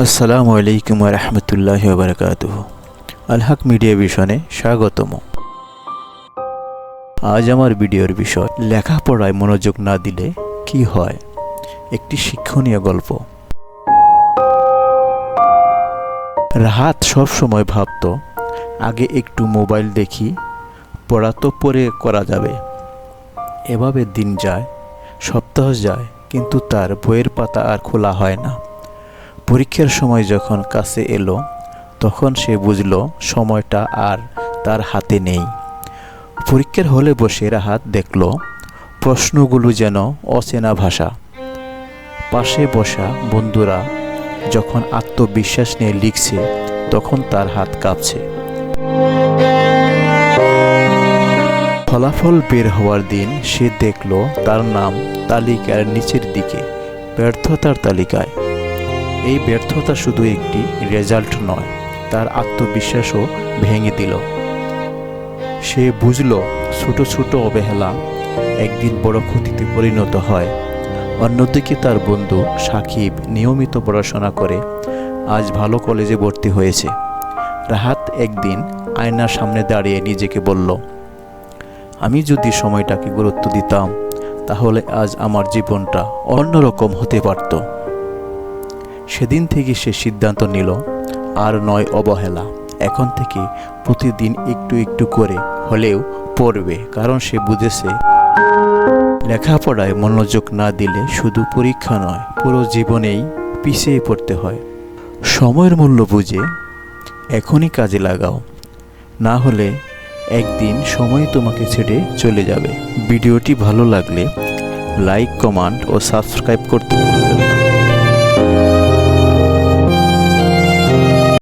আসসালামু আলাইকুম ওয়া রাহমাতুল্লাহি ওয়া বারাকাতুহু। আল হক মিডিয়া ভিশনে স্বাগতম। আজ আমার ভিডিওর বিষয় লেখাপড়ায় মনোযোগ না দিলে কি হয়, একটি শিক্ষণীয় গল্প। রাহাত সব সময় ভাবতো, আগে একটু মোবাইল দেখি, পড়া তো পরে করা যাবে। এভাবে দিন যায়, সপ্তাহ যায়, কিন্তু তার বইয়ের পাতা আর খোলা হয় না। পরীক্ষার সময় যখন কাছে এলো, তখন সে বুঝল সময়টা আর তার হাতে নেই। পরীক্ষার হলে বসে রাহাত দেখল প্রশ্নগুলো যেন অচেনা ভাষা। পাশে বসা বন্ধুরা যখন আত্মবিশ্বাস নিয়ে লিখছে, তখন তার হাত কাঁপছে। ফলাফল বের হওয়ার দিন সে দেখল তার নাম তালিকার নিচের দিকে, ব্যর্থতার তালিকায়। এই ব্যর্থতা শুধু একটি রেজাল্ট নয়, তার আত্মবিশ্বাসও ভেঙে দিল। সে বুঝল ছোট ছোট অবহেলা একদিন বড় ক্ষতিতে পরিণত হয়। অন্যদিকে তার বন্ধু সাকিব নিয়মিত পড়াশোনা করে আজ ভালো কলেজে ভর্তি হয়েছে। রাহাত একদিন আয়নার সামনে দাঁড়িয়ে নিজেকে বলল, আমি যদি সময়টাকে গুরুত্ব দিতাম, তাহলে আজ আমার জীবনটা অন্যরকম হতে পারত। সেদিন থেকে সে সিদ্ধান্ত নিল, আর নয় অবহেলা। এখন থেকে প্রতিদিন একটু একটু করে হলেও পড়বে, কারণ সে বুঝেছে লেখাপড়ায় মনোযোগ না দিলে শুধু পরীক্ষা নয়, পুরো জীবনেই পিছিয়ে পড়তে হয়। সময়ের মূল্য বুঝে এখনই কাজে লাগাও, না হলে একদিন সময় তোমাকে ছেড়ে চলে যাবে। ভিডিওটি ভালো লাগলে লাইক, কমেন্ট ও সাবস্ক্রাইব করতে ভুলবেন না।